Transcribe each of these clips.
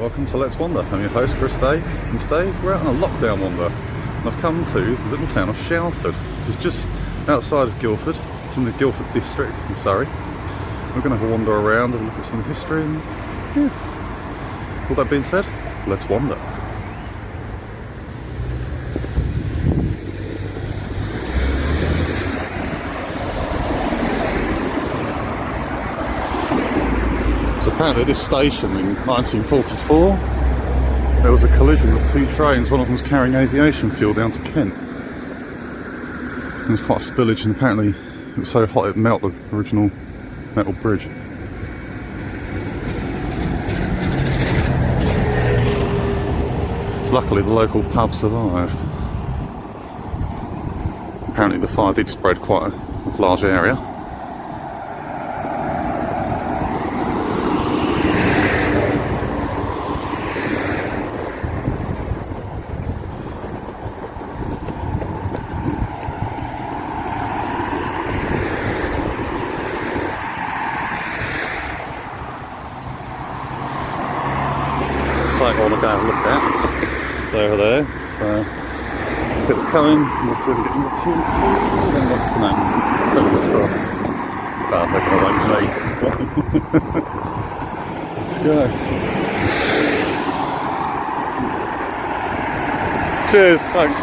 welcome to Let's Wander. I'm your host Chris Day, and today we're out on a lockdown wander. And I've come to the little town of Shalford. This is just outside of Guildford. It's in the Guildford district in Surrey. We're going to have a wander around and look at some of the history and yeah. All that being said, let's wander. So apparently at this station in 1944 there was a collision of two trains. One of them was carrying aviation fuel down to Kent. There was quite a spillage, and apparently it was so hot it melted the original metal bridge. Luckily the local pub survived. Apparently the fire did spread quite a large area. Something I want to go and look at. It's over there, so get it coming, and we'll see if we get more fuel. Then next to them, comes across. They're going to wait for me. Let's go. Cheers, thanks.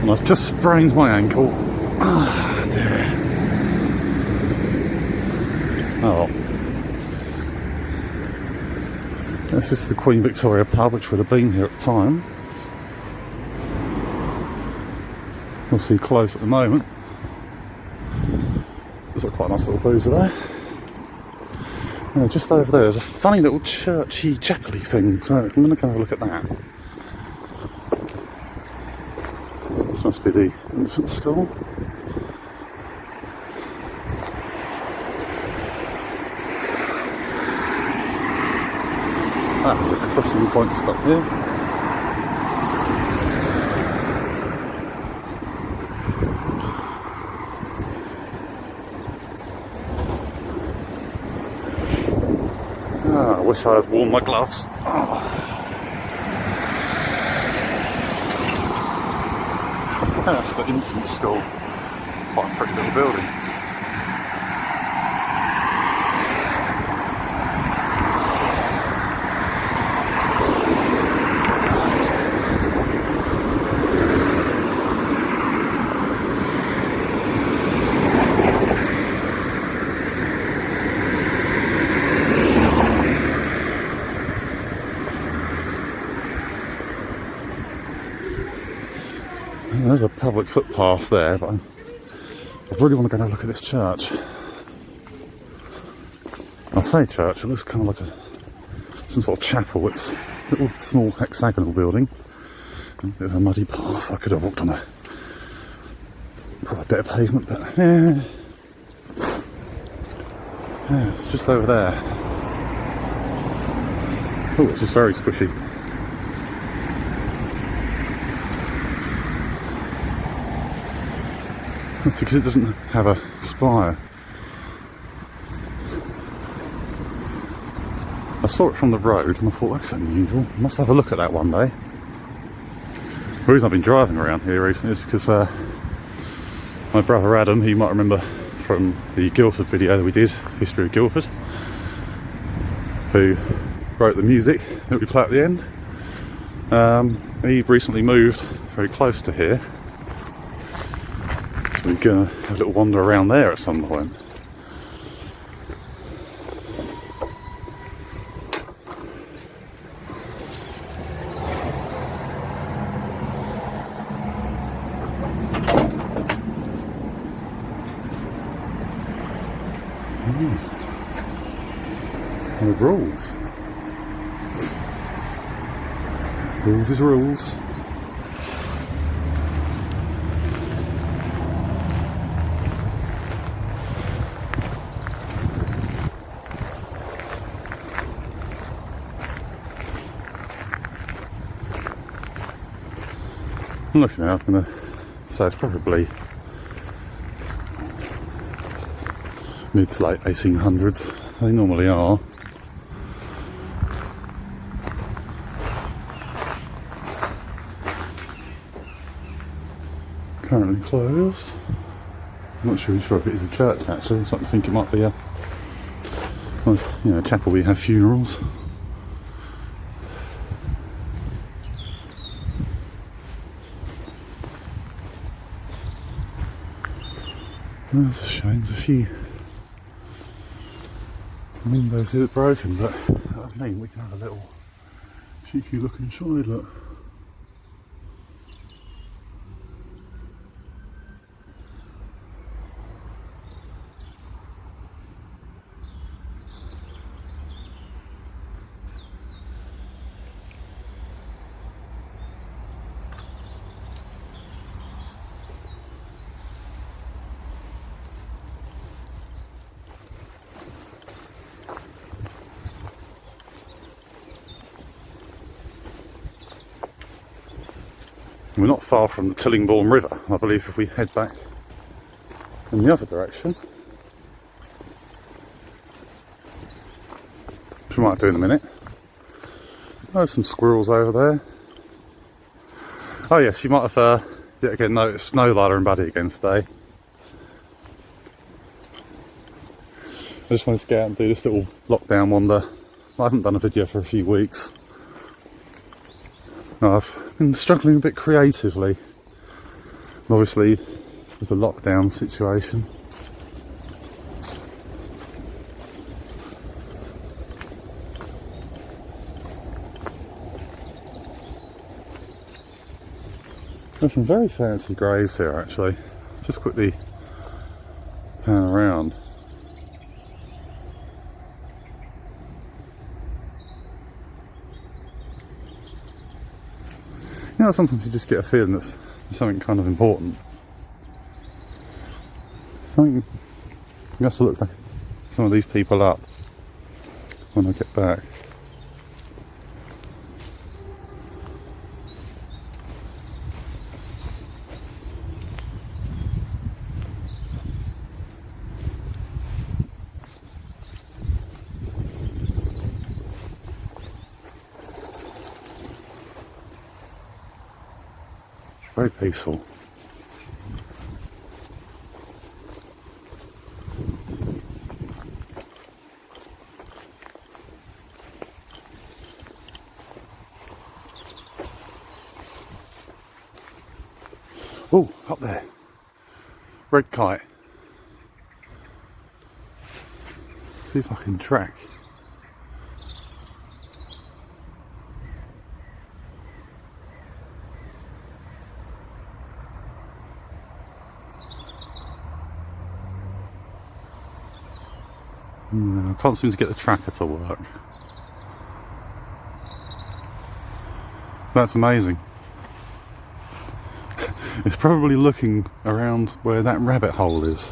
And I've just sprained my ankle. Ah, dear. Oh. This is the Queen Victoria pub, which would have been here at the time. You'll see closed at the moment. There's got quite a nice little boozer there. Just over there, there's a funny little churchy, chapel-y thing, so I'm going to go have a look at that. This must be the infant school. There's a crossing point just up here. I wish I had worn my gloves. That's the infant school. Quite a pretty little building. There's a public footpath there, but I really want to go and look at this church. I say church, it looks kind of like some sort of chapel. It's a little small hexagonal building. A bit of a muddy path. I could have walked on probably a bit of pavement, but yeah, it's just over there. Oh, it's just very squishy. That's because it doesn't have a spire. I saw it from the road and I thought, that's unusual. I must have a look at that one day. The reason I've been driving around here recently is because my brother Adam, he might remember from the Guildford video that we did, History of Guildford, who wrote the music that we play at the end. He recently moved very close to here. We're going to have a little wander around there at some point. The rules. Rules is rules. I'm looking at it, I'm going to say it's probably mid to late 1800s. They normally are. Currently closed. I'm not sure if it is a church actually. I'm starting to think it might be a, well, you know, a chapel where you have funerals. That's a shame. There's a few windows here that are broken, but that means we can have a little cheeky look inside. Look. We're not far from the Tillingbourne River. I believe if we head back in the other direction, which we might do in a minute. There's some squirrels over there. Oh yes, you might have yet again noticed Snowlighter and Buddy again today. I just wanted to get out and do this little lockdown wander. I haven't done a video for a few weeks. I've been struggling a bit creatively, obviously with the lockdown situation. There's some very fancy graves here actually. Just quickly pan around. You know, sometimes you just get a feeling that's something kind of important. Something. You have to look like some of these people up when I get back. Very peaceful. Oh, up there. Red kite. See if I can track. I can't seem to get the tracker to work. That's amazing. It's probably looking around where that rabbit hole is.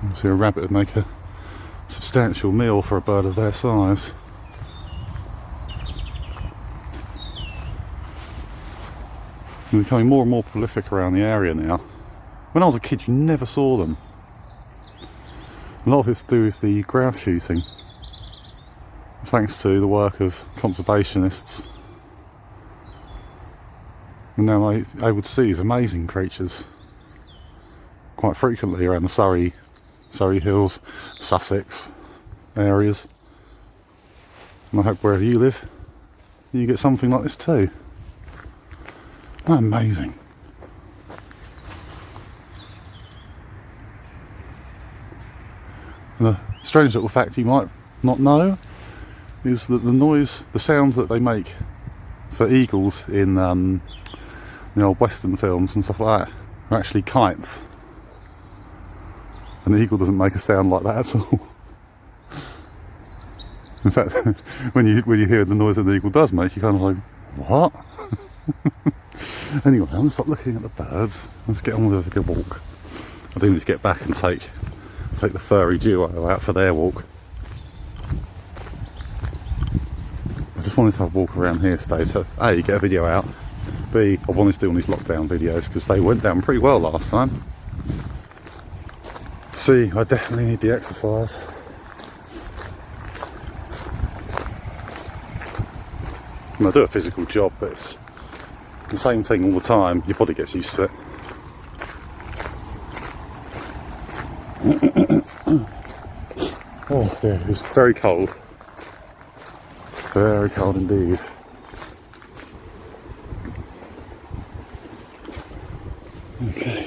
Obviously a rabbit would make a substantial meal for a bird of their size. They're becoming more and more prolific around the area now. When I was a kid you never saw them. A lot of it's to do with the grouse shooting, thanks to the work of conservationists. And now I'm able to see these amazing creatures quite frequently around the Surrey Hills, Sussex areas. And I hope wherever you live, you get something like this too. Amazing. And a strange little fact you might not know is that the sound that they make for eagles in the old Western films and stuff like that are actually kites. And the eagle doesn't make a sound like that at all. In fact, when you hear the noise that the eagle does make, you're kind of like, what? Anyway, I'm going to stop looking at the birds. Let's get on with a good walk. I do need to get back and take the furry duo out for their walk. I just wanted to have a walk around here today to A, get a video out, be, I want to do on these lockdown videos because they went down pretty well last time. See, I definitely need the exercise. And I do a physical job, but it's the same thing all the time. Your body gets used to it. Oh dear, it was very cold. Very cold indeed. Okay.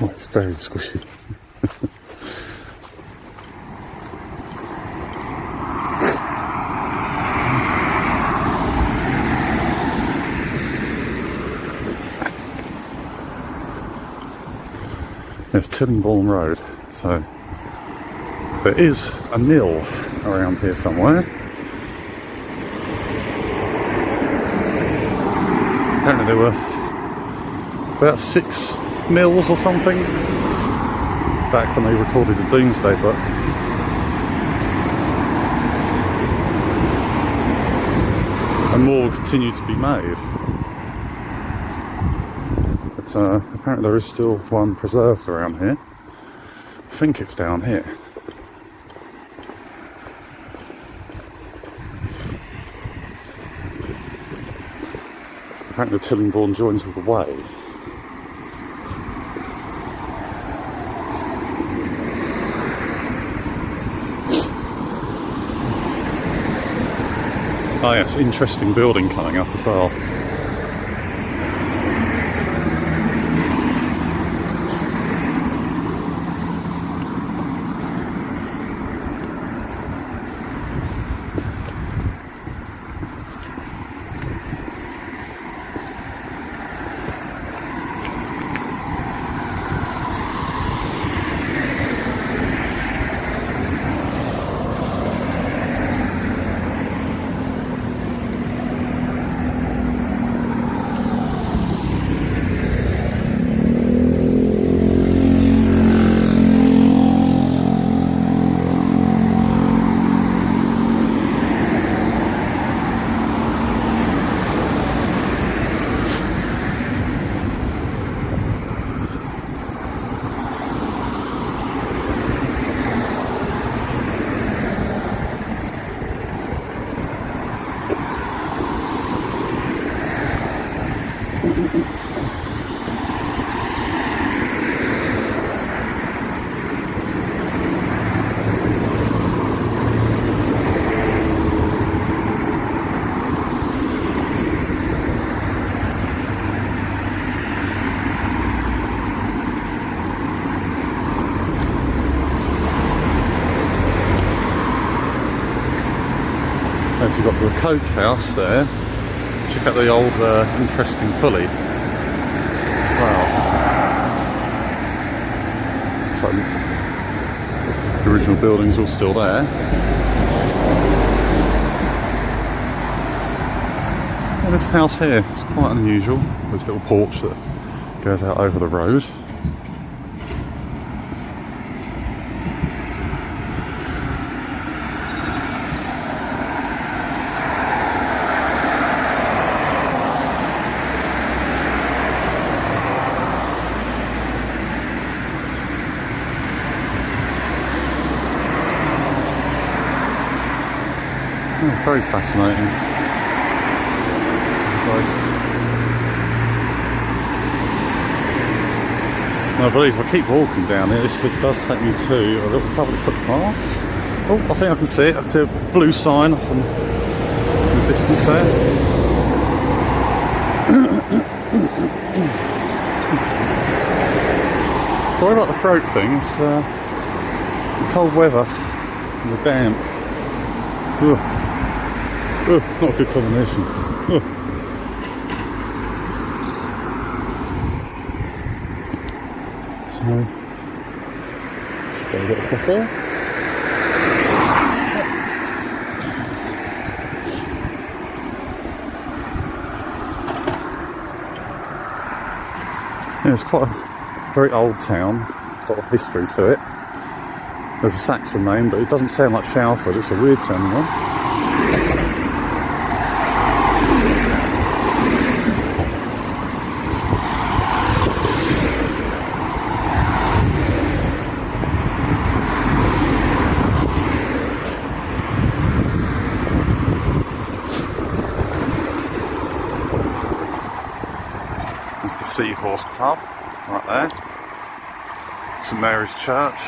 Oh, it's very squishy. It's Tillingbourne Road, so there is a mill around here somewhere. Apparently there were about 6 mills or something back when they recorded the Doomsday Book. And more will continue to be made. But apparently there is still one preserved around here. I think it's down here. So apparently the Tillingbourne joins with the Way. Oh yes, interesting building coming up as well. As you've got the coach house there, check out the old interesting pulley as well. So the original building's all still there. And this house here is quite unusual, with a little porch that goes out over the road. Oh, very fascinating. And I believe if I keep walking down here, this does take me to a little public footpath. Oh, I think I can see it. I can see a blue sign up in the distance there. Sorry about the throat thing, it's the cold weather and the damp. Ugh. Ugh, not a good combination. Ugh. So, just go a bit across there. Yeah, it's quite a very old town, a lot of history to it. There's a Saxon name, but it doesn't sound like Shalford, it's a weird sounding one. There's the Seahorse Pub, right there. St Mary's Church.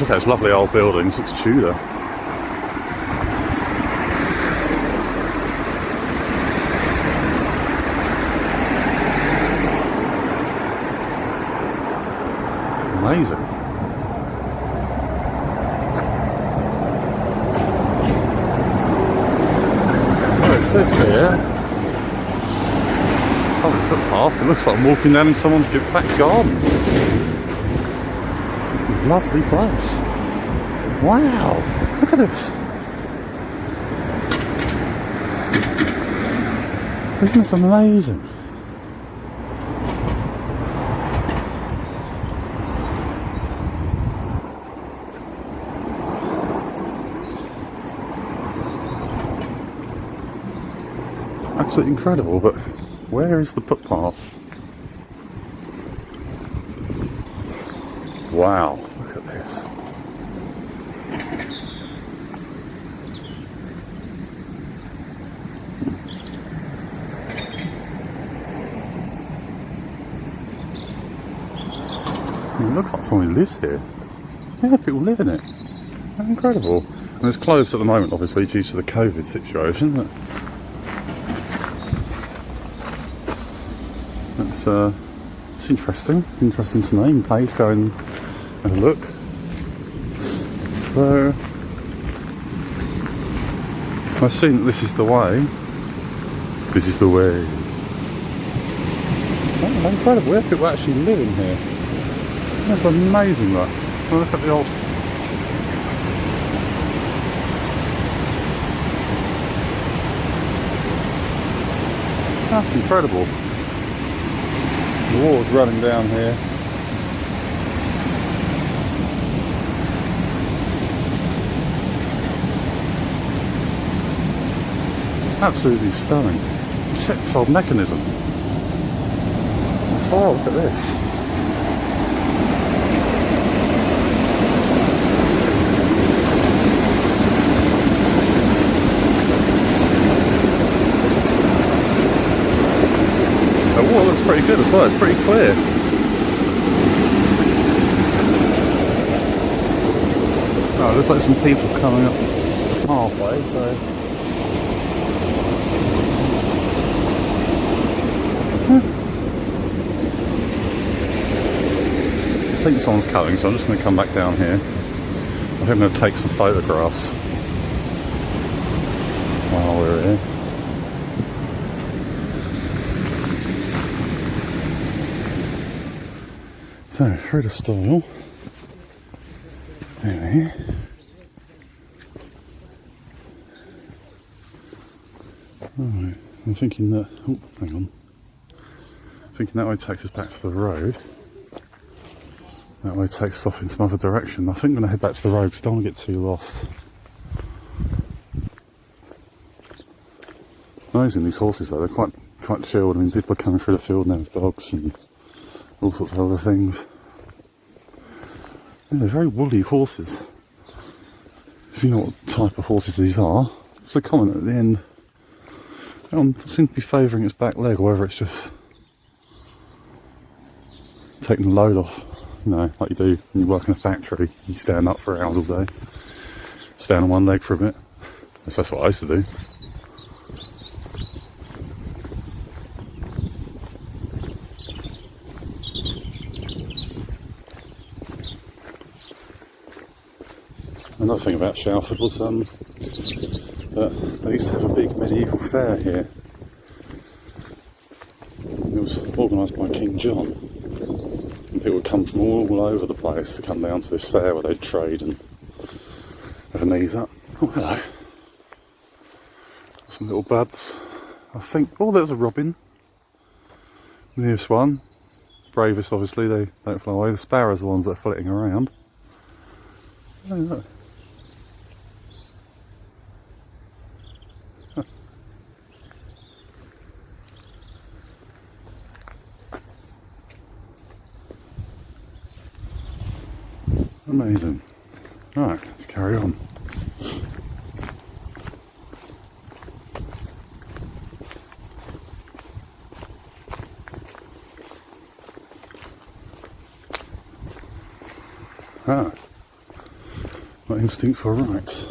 Look at those lovely old buildings, looks Tudor. Amazing. Oh, it says here, public footpath, it looks like I'm walking down in someone's back garden. Lovely place. Wow, look at this. Isn't this amazing? Absolutely incredible, but where is the footpath? Wow, look at this. It looks like somebody lives here. Yeah, people live in it. How incredible. And it's closed at the moment, obviously, due to the COVID situation. That's it's interesting. Interesting to know. You can please go and have a look. So, I assume that this is the way. This is the way. Oh, incredible. We have people actually living here. That's amazing, though. Oh, look at the old. That's incredible. The water's running down here. Absolutely stunning. Check this old mechanism. Oh, look at this. The water looks pretty good as well, it's pretty clear. Oh, it looks like some people coming up the pathway, so... I think someone's coming, so I'm just going to come back down here. I think I'm going to take some photographs while we're here. So, through the stile, down here. Alright, I'm thinking that, oh, hang on. I'm thinking that way takes us back to the road. That way takes us off in some other direction. I think I'm going to head back to the road because I don't want to get too lost. Amazing, these horses though, they're quite chilled. I mean, people are coming through the field now with dogs and all sorts of other things. Yeah, they're very woolly horses. If you know what type of horses these are. There's a comment at the end. It seems to be favouring its back leg, or whether it's just taking the load off. You know, like you do when you work in a factory, you stand up for hours all day. Stand on one leg for a bit. That's what I used to do. Another thing about Shalford was that they used to have a big medieval fair here. It was organised by King John. And people would come from all over the place to come down to this fair where they'd trade and have a knees up. Oh, hello. Some little buds. I think, oh, there's a robin. The nearest one. Bravest, obviously, they don't fly away. The sparrows are the ones that are flitting around. Oh, look. Amazing. Right, let's carry on. Ah, my instincts were right.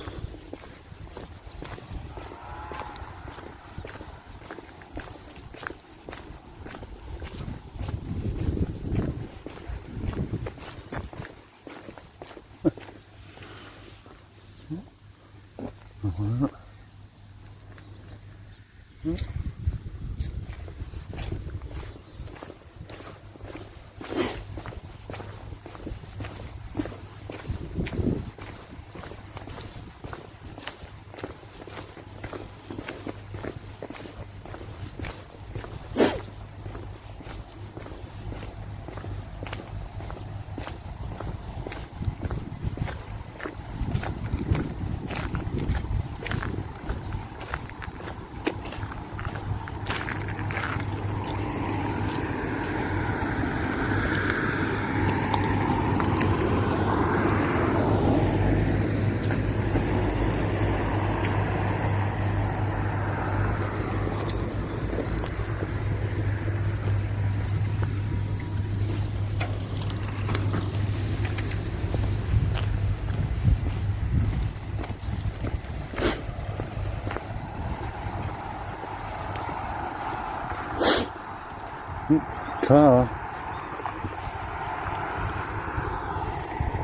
Car.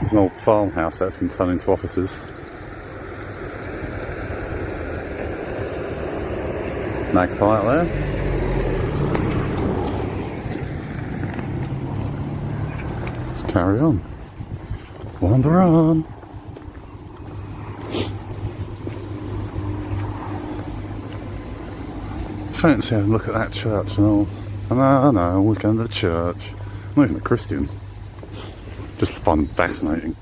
There's an old farmhouse that's been turned into offices. Magpie out there. Let's carry on. Wander on. Fancy having a look at that church and all. No, we're going to the church. I'm not even a Christian. Just fun, fascinating.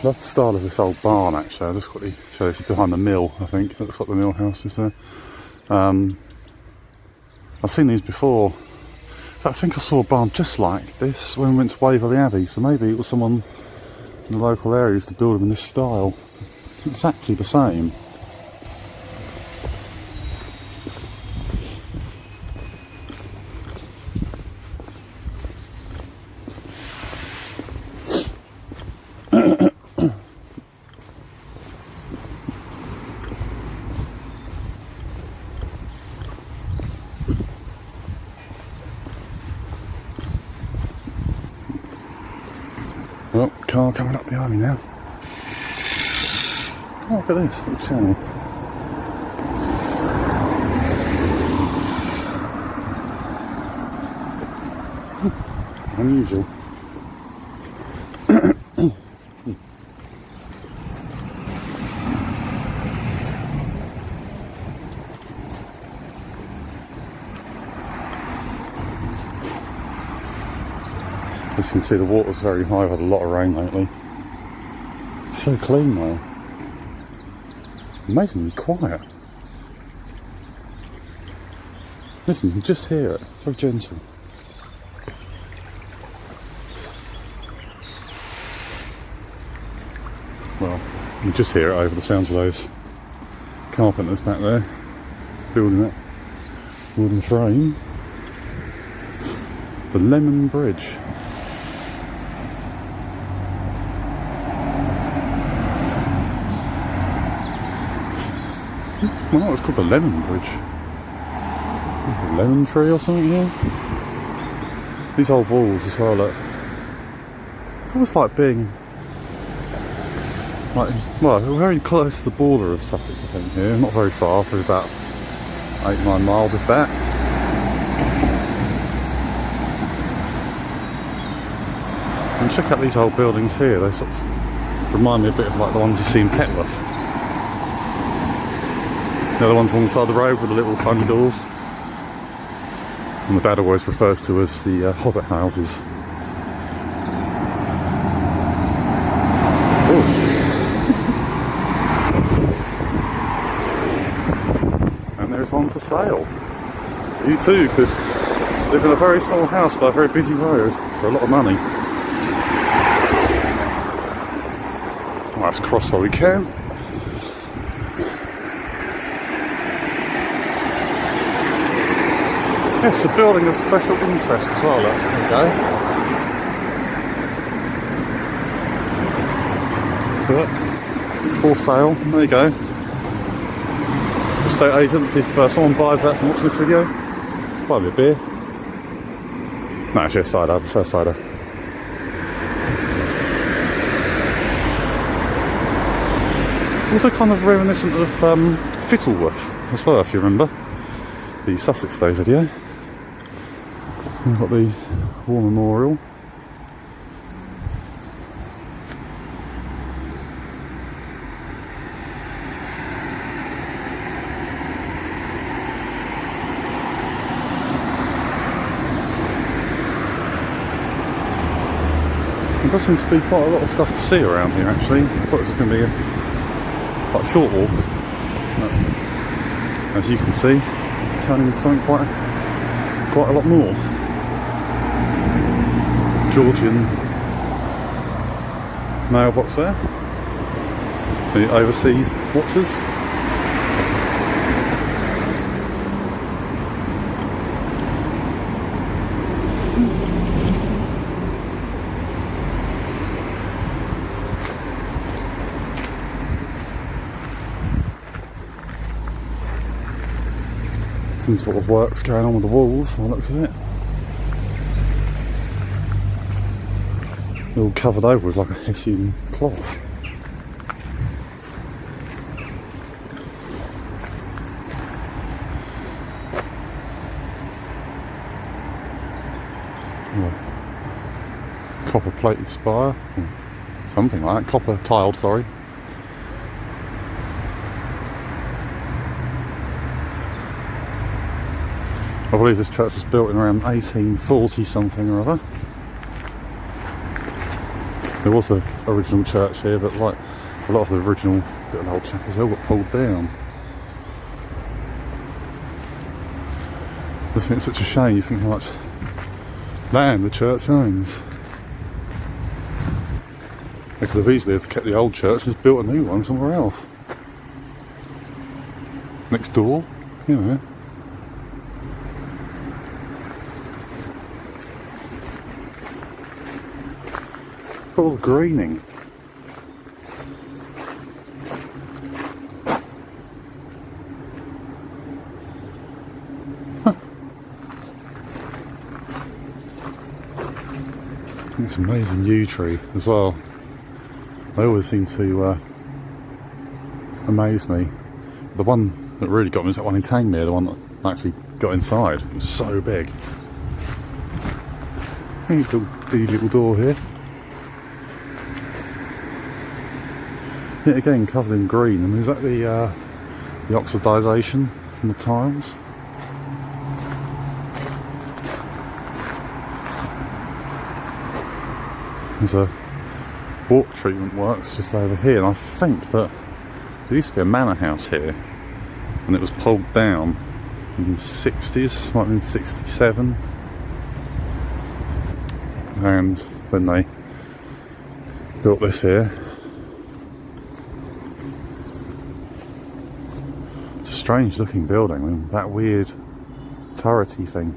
Love the style of this old barn actually. I'll just quickly show this behind the mill, I think. It looks like the mill house is there. I've seen these before. I think I saw a barn just like this when we went to Waverley Abbey, so maybe it was someone in the local area used to build them in this style. It's exactly the same. Well, car coming up behind me now. Oh, look at this, little channel. Unusual. As you can see, the water's very high. I've had a lot of rain lately. It's so clean though. Amazingly quiet. Listen, you can just hear it. Very gentle. Well, you can just hear it over the sounds of those carpenters back there building that wooden frame. The Lemon Bridge. Well, it's called the Lemon Bridge. A lemon tree or something here. These old walls as well, look. It's almost like being like, well, we're very close to the border of Sussex, I think, here. Not very far, probably about 8-9 miles if that. And check out these old buildings here. They sort of remind me a bit of like the ones you see in Petworth. They're the ones alongside the road with the little tiny doors. And the dad always refers to as the hobbit houses. And there's one for sale. You too could live in a very small house by a very busy road for a lot of money. Well, let's cross where we can. Yes, a building of special interest as well, look. There you go. For sale, there you go. Estate agents, if someone buys that from watching this video, buy me a beer. No, actually a cider, I prefer cider. Also kind of reminiscent of Fittleworth as well, if you remember. The Sussex Day video. We've got the War Memorial. There does seem to be quite a lot of stuff to see around here actually. I thought this was going to be quite a short walk. But as you can see, it's turning into something quite a lot more. Georgian mailbox there. The overseas watchers. Some sort of work's going on with the walls, by the looks of it. They're all covered over with like a Hessian cloth. Copper plated spire, something like that. Copper tiled, sorry. I believe this church was built in around 1840 something or other. There was an original church here, but like a lot of the original little old chapels, they all got pulled down. I think it's such a shame. You think how much land the church owns. They could have easily have kept the old church and just built a new one somewhere else. Next door, you know. All greening. Huh. It's an amazing yew tree as well. They always seem to amaze me. The one that really got me was that one in Tangmere, the one that actually got inside. It was so big. Little door here. Yet again covered in green. I mean, is that the oxidisation from the tiles? There's a water treatment works just over here, and I think that there used to be a manor house here, and it was pulled down in the 60s, might have been 67, and then they built this here. strange looking building. I mean, that weird turrety thing.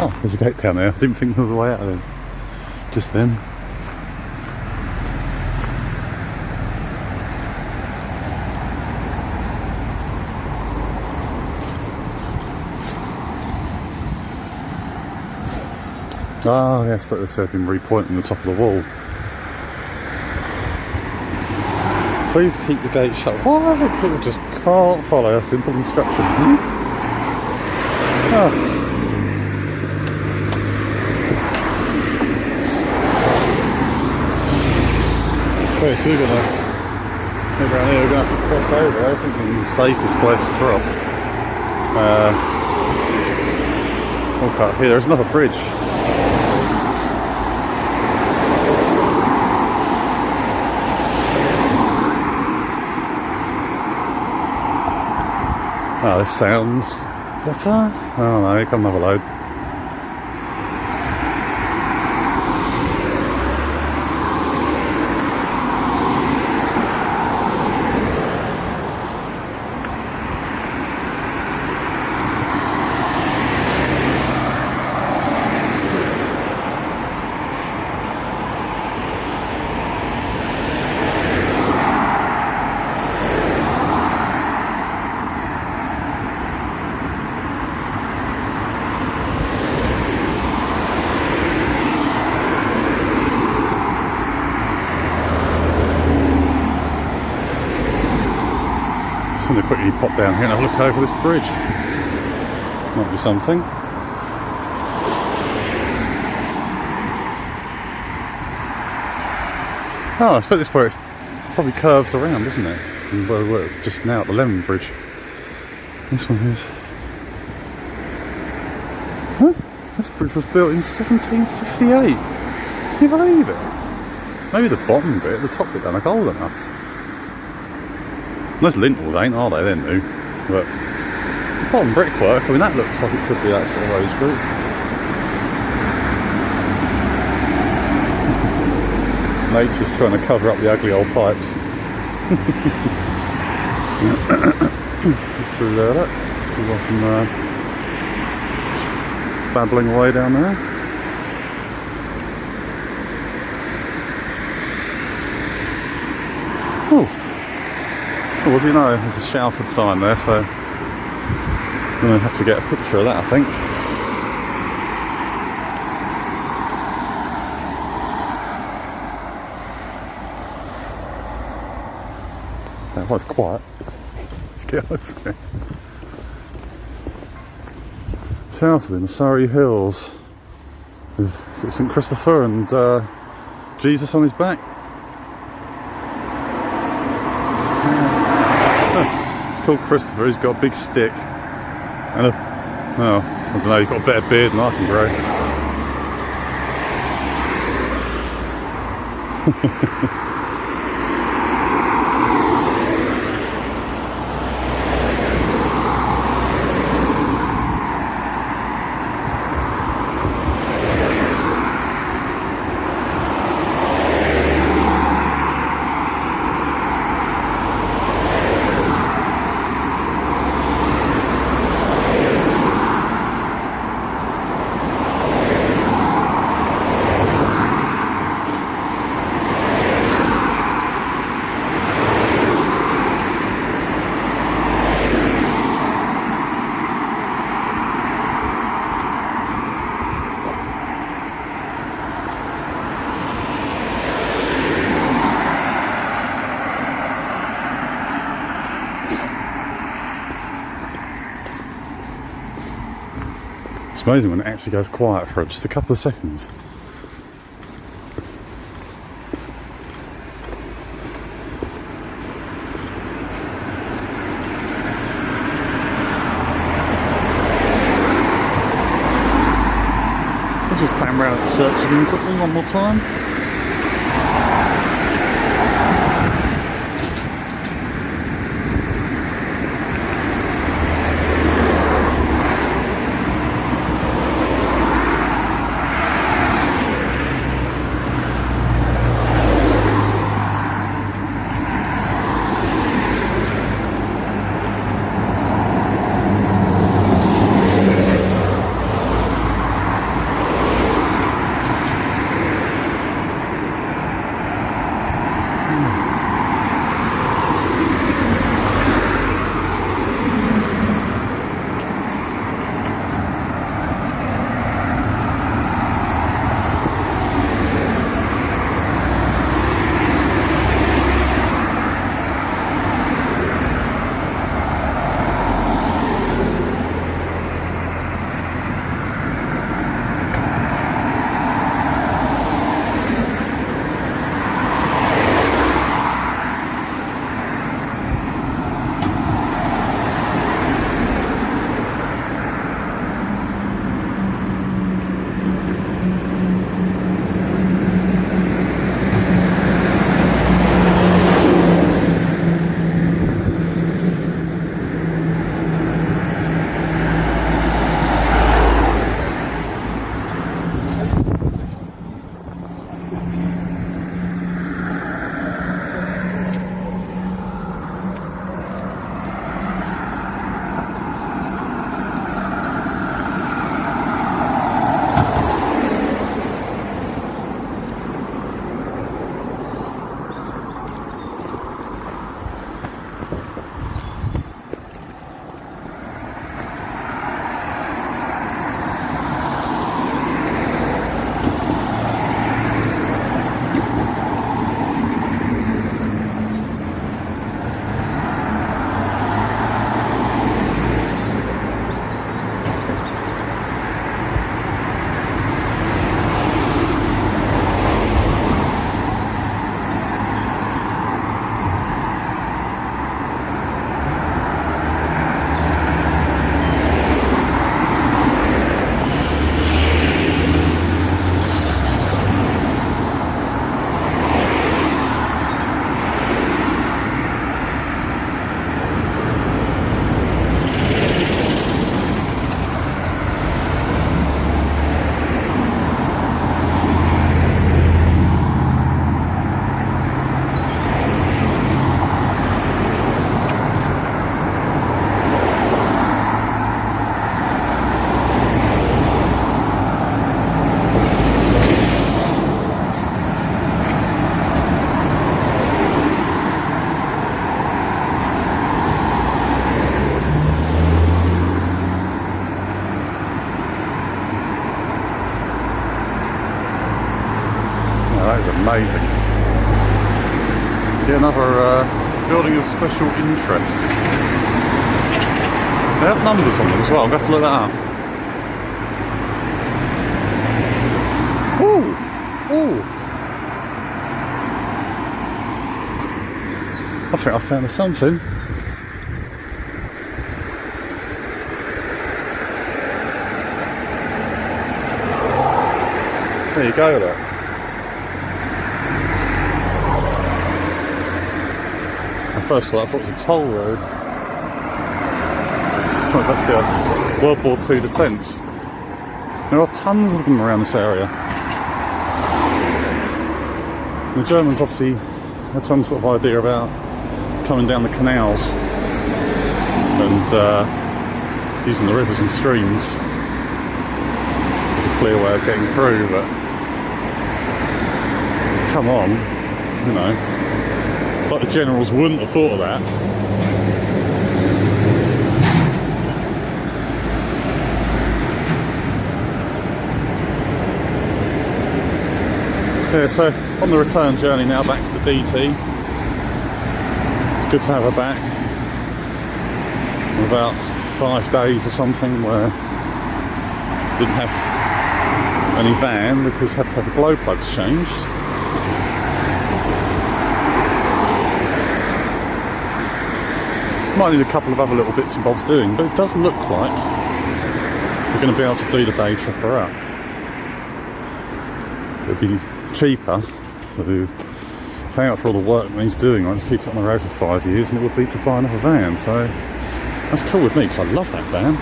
Oh, there's a gate down there. I didn't think there was a way out of there just then. Ah, yes, like they said, been repointing the top of the wall. Please keep the gate shut. Why is it people just can't follow a simple instruction? Oh. Okay, so we're gonna go around here, we're gonna have to cross over. I think it's the safest place to cross. Okay, here, there's another bridge. Oh, this sounds better. Oh no, here come another load. I'm going to quickly pop down here and have a look over this bridge. Might be something. Oh, I suppose this where it probably curves around, isn't it? From where we were just now at the Lemon Bridge. This one is... Huh? This bridge was built in 1758. Can you believe it? Maybe the bottom bit, the top bit don't look old enough. Those lintels ain't, are they? They're new. But the bottom brickwork, I mean, that looks like it could be that sort of age group. Nature's trying to cover up the ugly old pipes. Just through there, look. So we've got some babbling away down there. Oh. Well, what do you know? There's a Shalford sign there, so I'm going to have to get a picture of that, I think. That was quiet. Let's get over it. Shalford in the Surrey Hills with St Christopher and Jesus on his back. It's called Christopher. He's got a big stick and a, well, I don't know, he's got a better beard than I can grow. It's amazing when it actually goes quiet for just a couple of seconds. Let's just pan around the church again quickly one more time. Amazing. Yet another building of special interest. They have numbers on them as well, I'm going to have to look that up. Ooh! Ooh! I think I found something. There you go, look. First of all, I thought it was a toll road. So it's actually a World War II defence. There are tons of them around this area. The Germans obviously had some sort of idea about coming down the canals and using the rivers and streams as a clear way of getting through, but come on, you know. Like the generals wouldn't have thought of that. Yeah, so on the return journey now back to the DT. It's good to have her back. In about 5 days or something, where didn't have any van because had to have the glow plugs changed. Might need a couple of other little bits and bobs doing, but it does look like we're going to be able to do the day tripper out. It'd be cheaper to pay out for all the work that he's doing on it to keep it on the road for 5 years than it would be to buy another van. So that's cool with me because I love that van.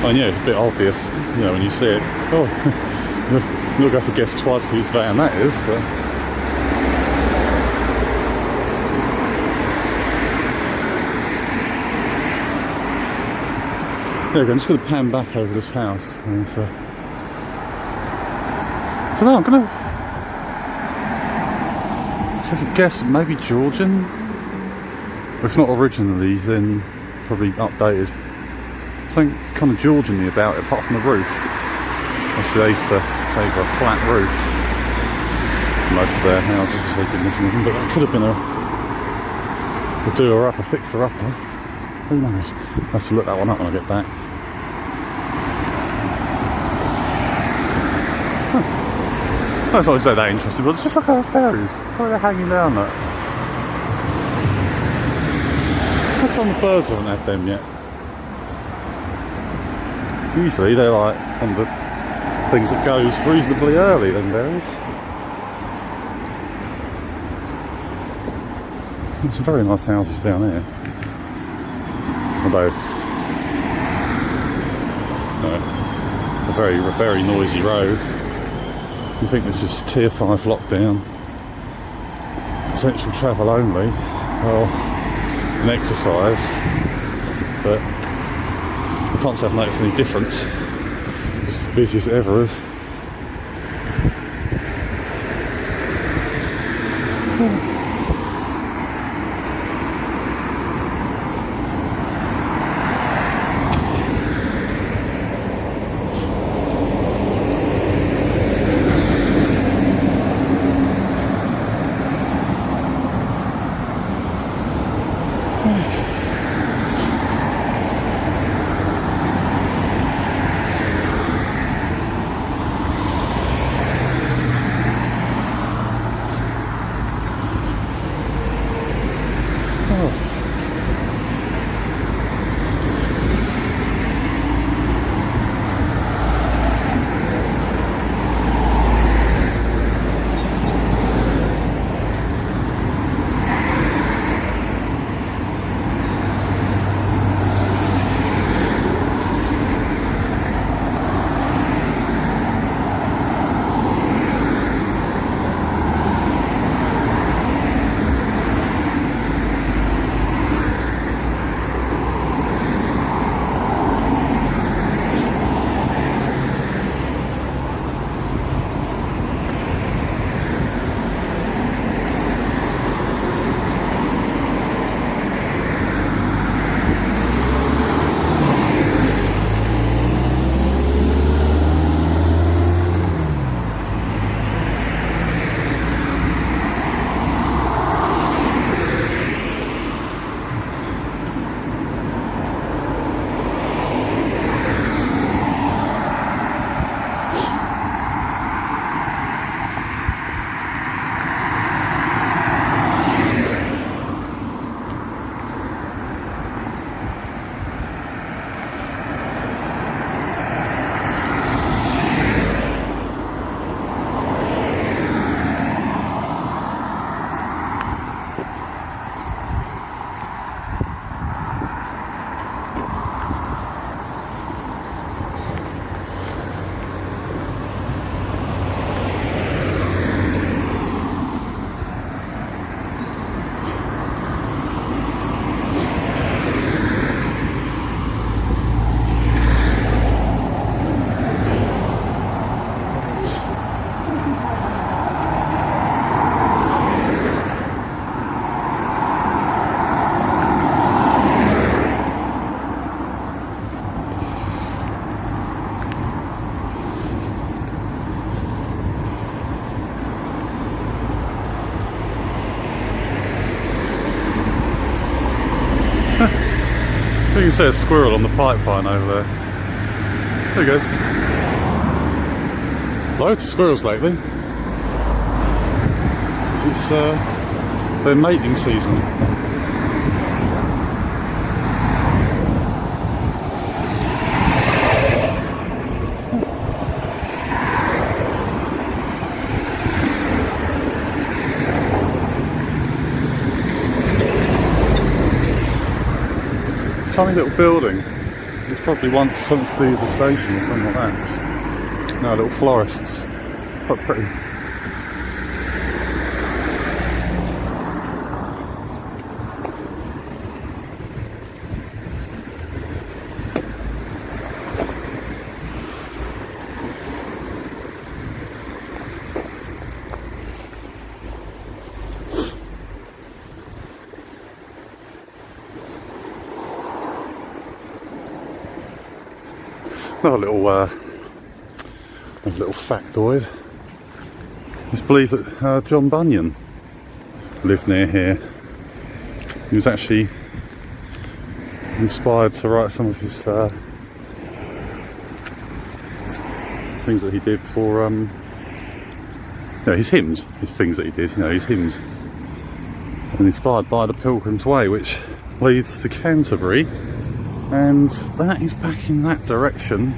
And yeah, it's a bit obvious, you know, when you see it. Oh, you'll have to guess twice whose van that is, but. There we go, I'm just going to pan back over this house. And, so now I'm going to take a guess, maybe Georgian? If not originally, then probably updated. Something kind of Georgian-y about it, apart from the roof. Actually, they used to favour a flat roof. Most of their houses, they didn't have anything, but that could have been a doer-upper, fixer-upper. Who knows? I'll have to look that one up when I get back. Huh. It's not so that interesting, but just look at those berries. How are they hanging down there? How come the birds haven't had them yet? Usually they're like one of the things that goes reasonably early, them berries. There's some very nice houses down here. Although, no, a very, very noisy road. You think this is tier 5 lockdown, essential travel only, well, an exercise, but I can't say I've noticed any difference. Just as busy as it ever is. You can see a squirrel on the pipeline over there. There he goes. Loads of squirrels lately. It's their mating season. Funny little building. It's probably once something to do with the station or something like that. No, little florists. Quite pretty. Another little factoid. It's believed that John Bunyan lived near here. He was actually inspired to write some of his things that he did for his hymns, his things that he did, his hymns, and inspired by the Pilgrim's Way, which leads to Canterbury. And that is back in that direction.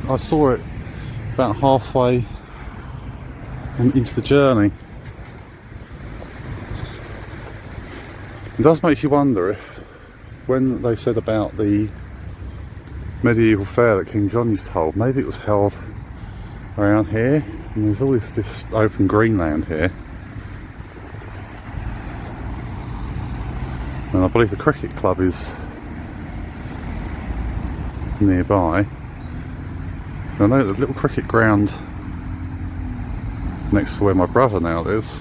I saw it about halfway into the journey. It does make you wonder if, when they said about the medieval fair that King John used to hold, maybe it was held around here. And there's all this open greenland here. And I believe the cricket club is nearby. I know the little cricket ground next to where my brother now lives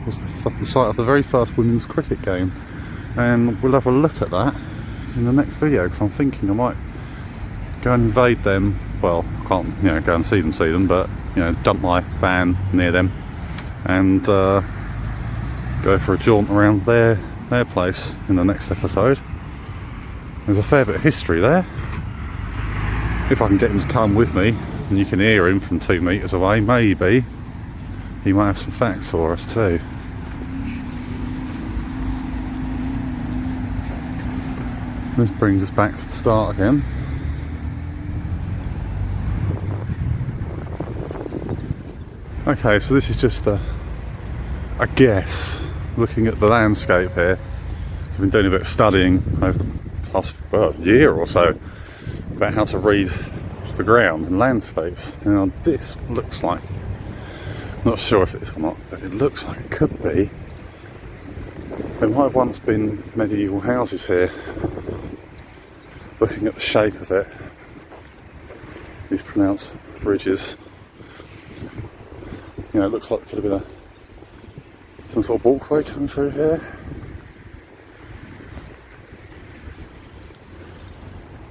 was the site of the very first women's cricket game, and we'll have a look at that in the next video, because I'm thinking I might go and invade them. Well, I can't go and see them, but dump my van near them and go for a jaunt around their place in the next episode. There's a fair bit of history there. If I can get him to come with me, and you can hear him from 2 metres away, maybe he might have some facts for us too. This brings us back to the start again. Okay, so this is just a guess, looking at the landscape here. So I've been doing a bit of studying over the past year or so about how to read the ground and landscapes. Now this looks like, not sure if it is or not, but it looks like it could be. There might have once been medieval houses here. Looking at the shape of it, these pronounced bridges, it looks like there could have been some sort of walkway coming through here.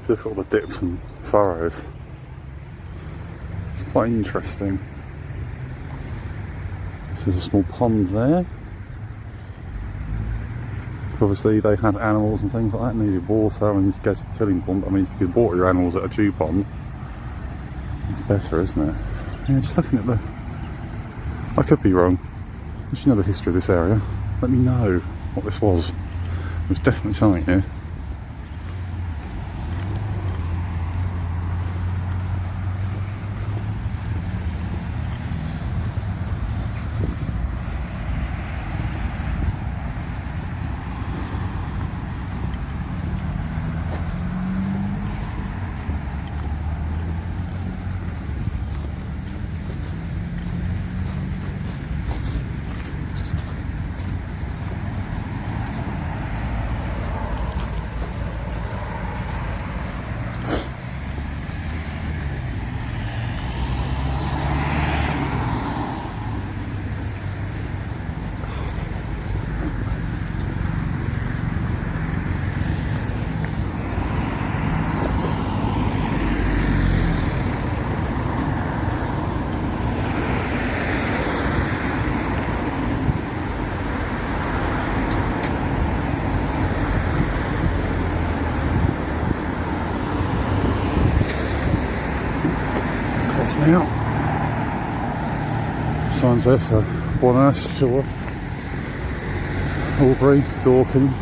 Look at all the dips and furrows. It's quite interesting. So there's a small pond there. Obviously they had animals and things like that, needed water, and you could go to the tilling pond. I mean, if you could water your animals at a dew pond, it's better, isn't it? Yeah, just looking at I could be wrong. If you know the history of this area, let me know what this was. There's definitely something here. now. Signs there for Wanhurst, Shore, Albury, Dorking.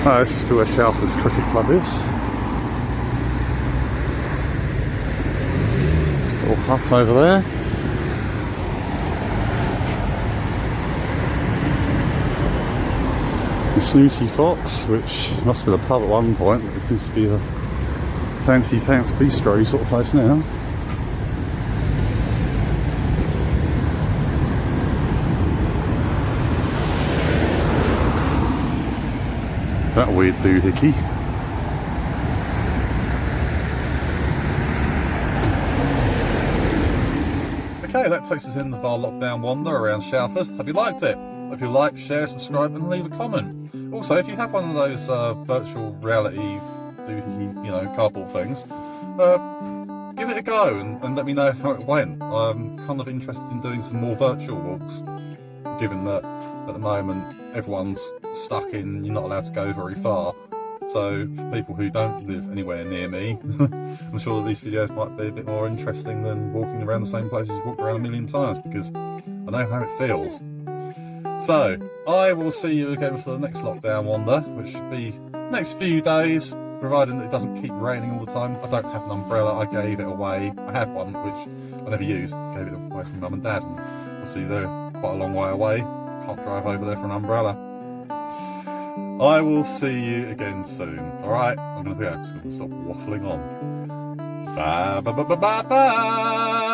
Oh, this is where Shalford's Cricket Club is. Little hut over there. The Snooty Fox, which must have been a pub at one point, but it seems to be a fancy pants bistro sort of place now. That weird doohickey. Okay, that takes us in the our lockdown wander around Shalford. Hope you liked it. Hope you like, share, subscribe and leave a comment. Also, if you have one of those virtual reality doohickey, you know, cardboard things, give it a go and let me know how it went. I'm kind of interested in doing some more virtual walks, given that at the moment everyone's stuck in, you're not allowed to go very far. So for people who don't live anywhere near me, I'm sure that these videos might be a bit more interesting than walking around the same places you've walked around a million times, because I know how it feels. So I will see you again for the next lockdown wander, which should be next few days, providing that it doesn't keep raining all the time. I don't have an umbrella, I gave it away. I had one which I never used, gave it away to my mum and dad, and obviously they're quite a long way away. Can't drive over there for an umbrella. I will see you again soon. Alright, I'm going to go, I'm just going to stop waffling on. Bye bye bye bye bye bye.